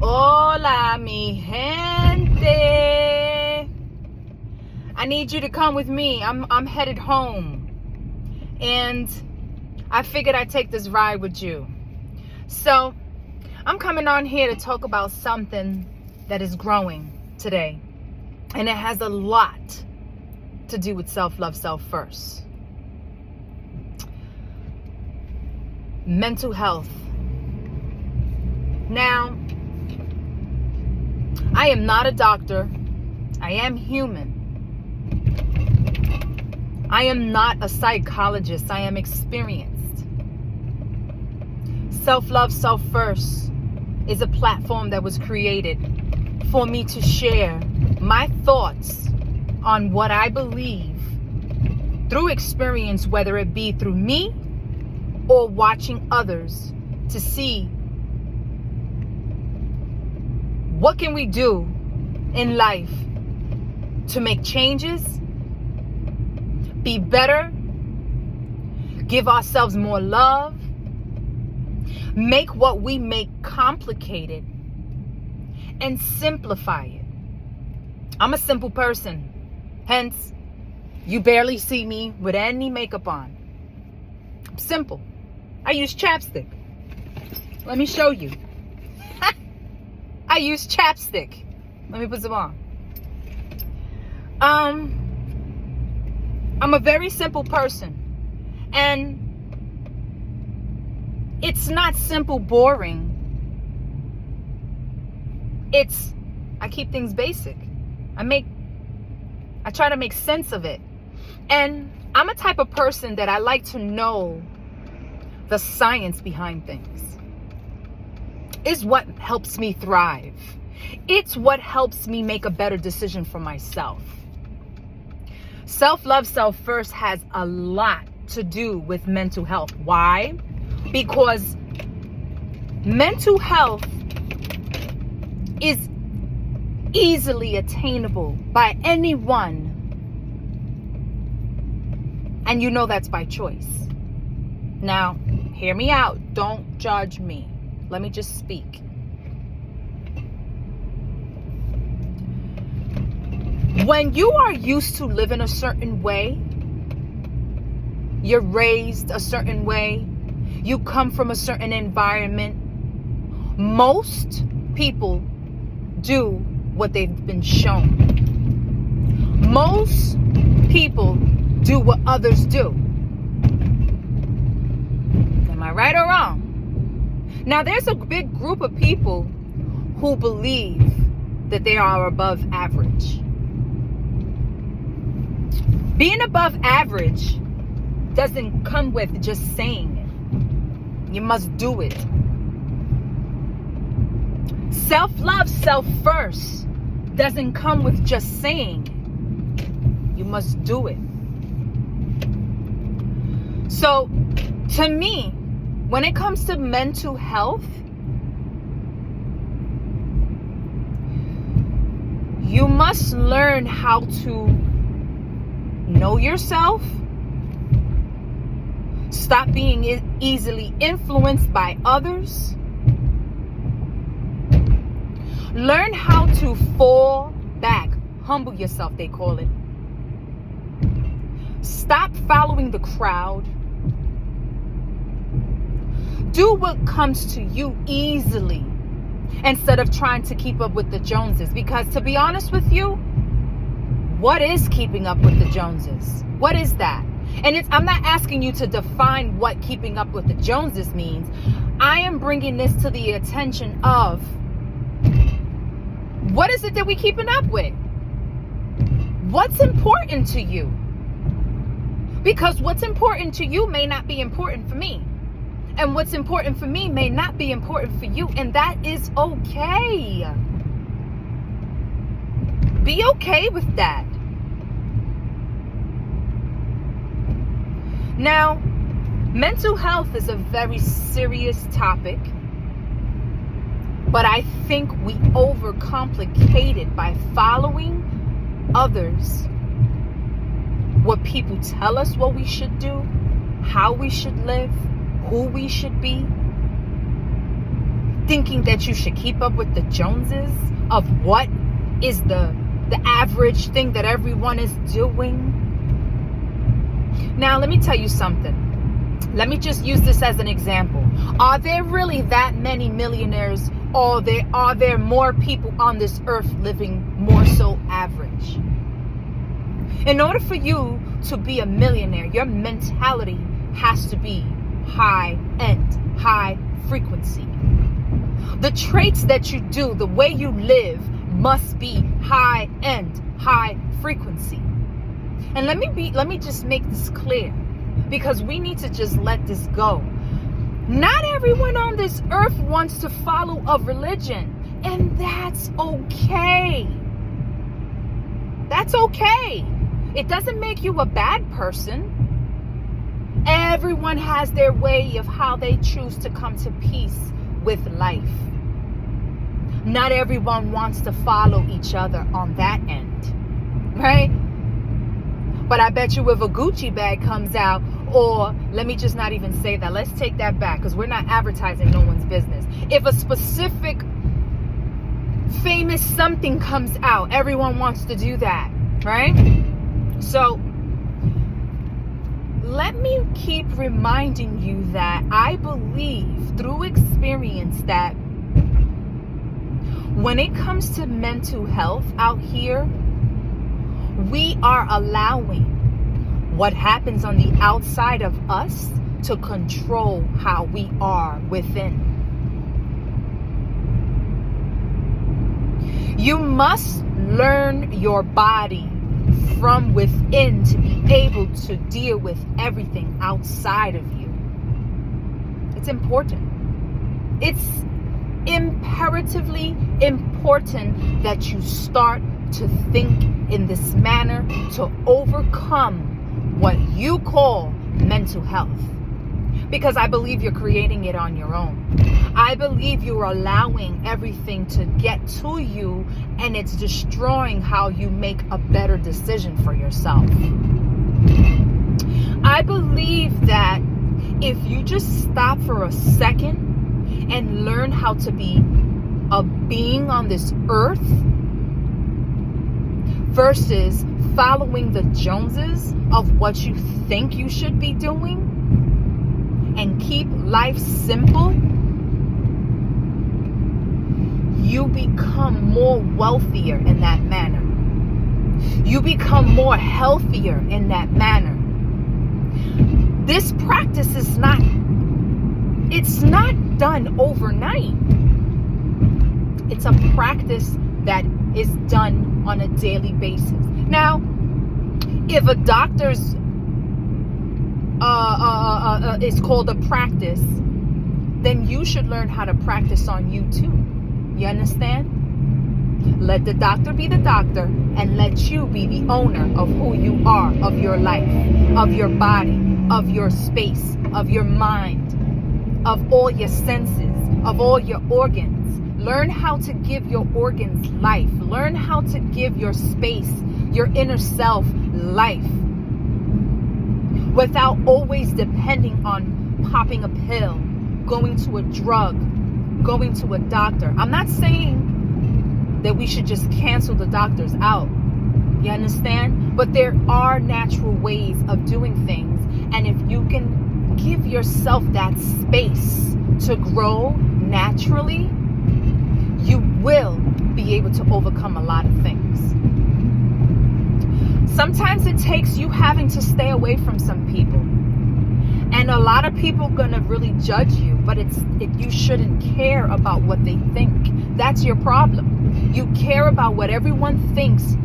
Hola, mi gente. I need you to come with me. I'm headed home. And I figured I'd take this ride with you. So, I'm coming on here to talk about something that is growing today. And it has a lot to do with self-love, self-first. Mental health. Now, I am not a doctor. I am human. I am not a psychologist. I am experienced. Self-love, self-first is a platform that was created for me to share my thoughts on what I believe through experience, whether it be through me or watching others, to see what can we do in life to make changes, be better, give ourselves more love, make what we make complicated, and simplify it. I'm a simple person. Hence, you barely see me with any makeup on. I'm simple. I use chapstick. Let me show you. I use chapstick. Let me put some on. I'm a very simple person. And it's not simple, boring. I keep things basic. I try to make sense of it. And I'm a type of person that I like to know the science behind things. It's what helps me thrive. It's what helps me make a better decision for myself. Self-love, self-first has a lot to do with mental health. Why? Because mental health is easily attainable by anyone. And you know that's by choice. Now, hear me out. Don't judge me. Let me just speak. When you are used to living a certain way, you're raised a certain way, you come from a certain environment, most people do what they've been shown. Most people do what others do. Am I right or wrong? Now, there's a big group of people who believe that they are above average. Being above average doesn't come with just saying it. You must do it. Self-love, self-first doesn't come with just saying it. You must do it. So, to me, when it comes to mental health, you must learn how to know yourself, stop being easily influenced by others, learn how to fall back, humble yourself, they call it. Stop following the crowd. Do what comes to you easily instead of trying to keep up with the Joneses. Because to be honest with you, what is keeping up with the Joneses? What is that? And I'm not asking you to define what keeping up with the Joneses means. I am bringing this to the attention of what is it that we're keeping up with? What's important to you? Because what's important to you may not be important for me. And what's important for me may not be important for you. And that is okay. Be okay with that. Now, mental health is a very serious topic. But I think we overcomplicate it by following others. What people tell us what we should do, how we should live, who we should be. thinking that you should keep up with the Joneses of what is the average thing that everyone is doing. Now, let me tell you something. Let me just use this as an example. Are there really that many millionaires, or are there more people on this earth living more so average? In order for you to be a millionaire, your mentality has to be high end, high frequency. The traits that you do, the way you live, must be high end, high frequency. And let me just make this clear, because we need to just let this go. Not everyone on this earth wants to follow a religion, and that's okay. That's okay. It doesn't make you a bad person. Everyone has their way of how they choose to come to peace with life. Not everyone wants to follow each other on that end, right? But I bet you if a Gucci bag comes out, or let me just not even say that. Let's take that back, because we're not advertising no one's business. If a specific famous something comes out, everyone wants to do that, right? So let me keep reminding you that I believe through experience that when it comes to mental health out here, we are allowing what happens on the outside of us to control how we are within. You must learn your body from within to be able to deal with everything outside of you. It's important. It's imperatively important that you start to think in this manner to overcome what you call mental health. Because I believe you're creating it on your own. I believe you're allowing everything to get to you, and it's destroying how you make a better decision for yourself. I believe that if you just stop for a second and learn how to be a being on this earth versus following the Joneses of what you think you should be doing, and keep life simple, you become more wealthier in that manner. You become more healthier in that manner. This practice is not done overnight. It's a practice that is done on a daily basis. Now, if a doctor's is called a practice, then you should learn how to practice on you too. You understand? Let the doctor be the doctor, and let you be the owner of who you are, of your life, of your body, of your space, of your mind, of all your senses, of all your organs. Learn how to give your organs life. Learn how to give your space, your inner self, life, without always depending on popping a pill, going to a drug, going to a doctor. I'm not saying that we should just cancel the doctors out. You understand? But there are natural ways of doing things. And if you can give yourself that space to grow naturally, you will be able to overcome a lot of things. Sometimes it takes you having to stay away from some people. And a lot of people are going to really judge you, but you shouldn't care about what they think. That's your problem. You care about what everyone thinks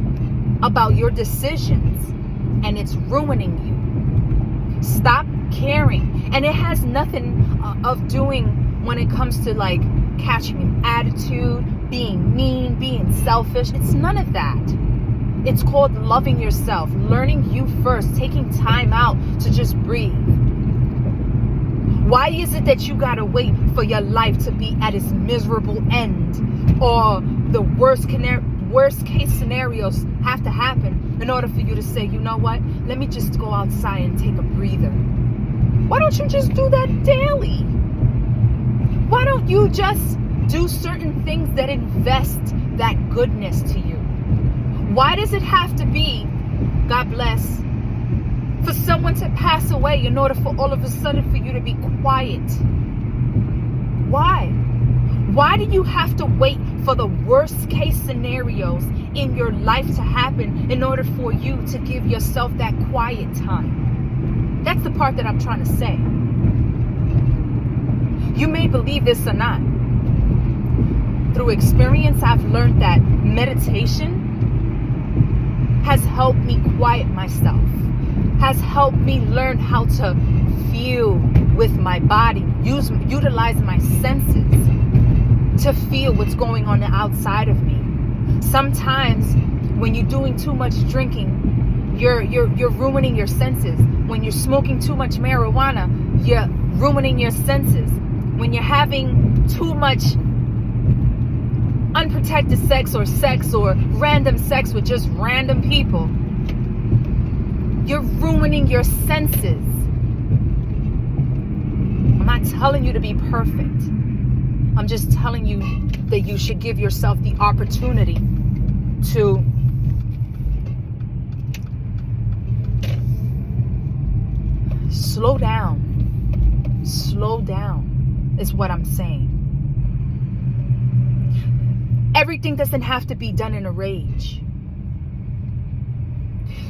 about your decisions, and it's ruining you. Stop caring. And it has nothing of doing when it comes to like catching an attitude, being mean, being selfish. It's none of that. It's called loving yourself, learning you first, taking time out to just breathe. Why is it that you gotta wait for your life to be at its miserable end, or the worst case scenarios have to happen in order for you to say, you know what, let me just go outside and take a breather? Why don't you just do that daily? Why don't you just do certain things that invest that goodness to you. Why does it have to be, God bless, for someone to pass away in order for all of a sudden for you to be quiet? Why? Why do you have to wait for the worst case scenarios in your life to happen in order for you to give yourself that quiet time? That's the part that I'm trying to say. You may believe this or not. Through experience, I've learned that meditation has helped me quiet myself, has helped me learn how to feel with my body, utilize my senses to feel what's going on the outside of me. Sometimes when you're doing too much drinking, you're ruining your senses. When you're smoking too much marijuana, you're ruining your senses. When you're having too much unprotected sex or random sex with just random people, you're ruining your senses. I'm not telling you to be perfect. I'm just telling you that you should give yourself the opportunity to slow down. Slow down is what I'm saying. Everything doesn't have to be done in a rage.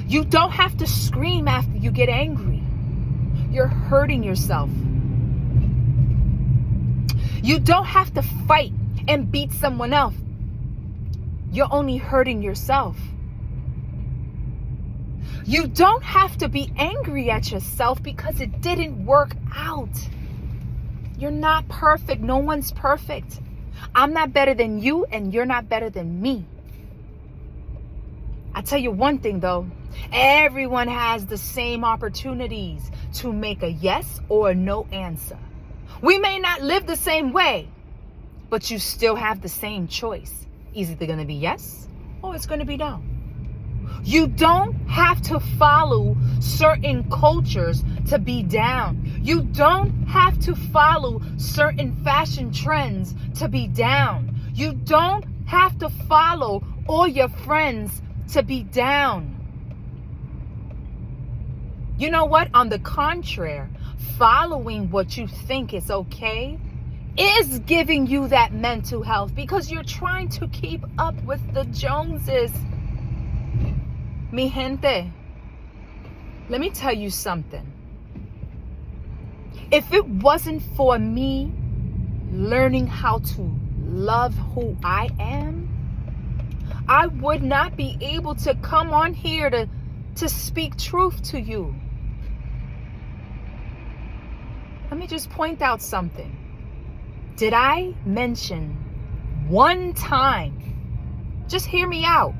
You don't have to scream after you get angry. You're hurting yourself. You don't have to fight and beat someone else. You're only hurting yourself. You don't have to be angry at yourself because it didn't work out. You're not perfect. No one's perfect. I'm not better than you, and you're not better than me. I tell you one thing though, everyone has the same opportunities to make a yes or a no answer. We may not live the same way, but you still have the same choice. It's either going to be yes or it's going to be no. You don't have to follow certain cultures to be down. You don't have to follow certain fashion trends to be down. You don't have to follow all your friends to be down. You know what? On the contrary, following what you think is okay is giving you that mental health because you're trying to keep up with the Joneses. Mi gente, let me tell you something. If it wasn't for me learning how to love who I am, I would not be able to come on here to speak truth to you. Let me just point out something. Did I mention one time? Just hear me out.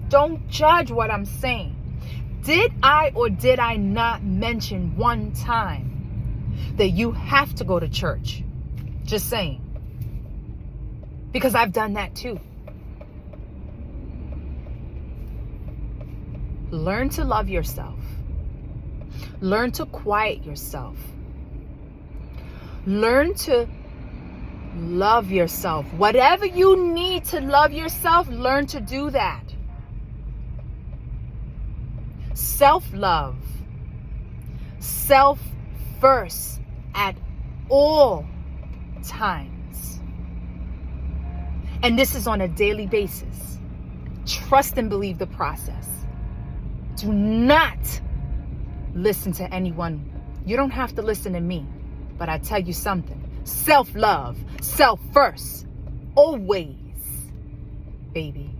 Don't judge what I'm saying. Did I or did I not mention one time that you have to go to church? Just saying. Because I've done that too. Learn to love yourself. Learn to quiet yourself. Learn to love yourself. Whatever you need to love yourself, learn to do that. Self-love. Self first at all times. And this is on a daily basis. Trust and believe the process. Do not listen to anyone. You don't have to listen to me. But I tell you something. Self-love. Self first. Always. Baby.